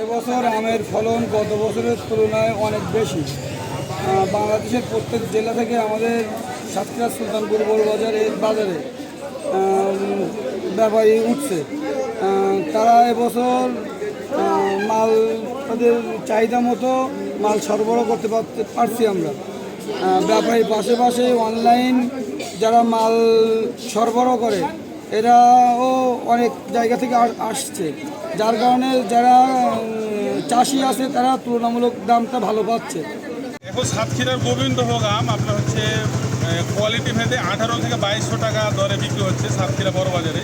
এবছর আমের ফলন গত বছরের তুলনায় অনেক বেশি। বাংলাদেশের প্রত্যেক জেলা থেকে আমাদের সাতক্ষীরা সুলতানপুর বড়বাজারের বাজারে ব্যাপারী উঠছে। তারা এবছর মাল তাদের চাহিদা মতো মাল সরবরাহ করতে পারছি আমরা। ব্যাপারী পাশে অনলাইন যারা মাল সরবরাহ করে এরাও অনেক জায়গা থেকে আসছে, যার কারণে যারা চাষি আছে তারা তুলনামূলক দামটা ভালো পাচ্ছে। এখন সাতক্ষীরার গোবিন্দভোগ আম আপনার হচ্ছে কোয়ালিটি ভেদে 18 থেকে 2200 টাকা দরে বিক্রি হচ্ছে সাতক্ষীরা বড় বাজারে।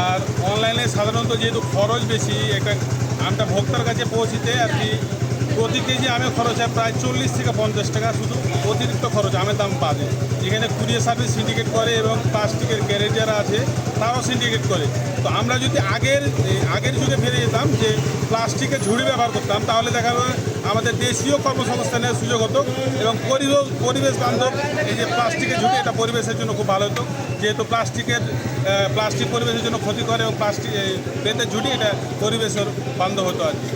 আর অনলাইনে সাধারণত যেহেতু খরচ বেশি, একটা আমটা ভোক্তার কাছে পৌঁছিতে আর কি প্রতি কেজি আমের খরচ হয় প্রায় 40 থেকে 50 টাকা, শুধু অতিরিক্ত খরচ আমের দাম বাদে। যেখানে কুরিয়ার সার্ভিস সিন্ডিকেট করে এবং প্লাস্টিকের ক্যারেট যারা আছে তারাও সিন্ডিকেট করে। তো আমরা যদি আগের যুগে ফিরে যেতাম যে প্লাস্টিকের ঝুড়ি ব্যবহার করতাম, তাহলে দেখা যাবে আমাদের দেশীয় কর্মসংস্থানের সুযোগ হতো এবং পরিবেশ বান্ধব এই যে প্লাস্টিকের ঝুড়ি, এটা পরিবেশের জন্য খুব ভালো হতো। যেহেতু প্লাস্টিক পরিবেশের জন্য ক্ষতি করে এবং প্লাস্টিক বেতের ঝুড়ি এটা পরিবেশের বান্ধব হতো আর কি।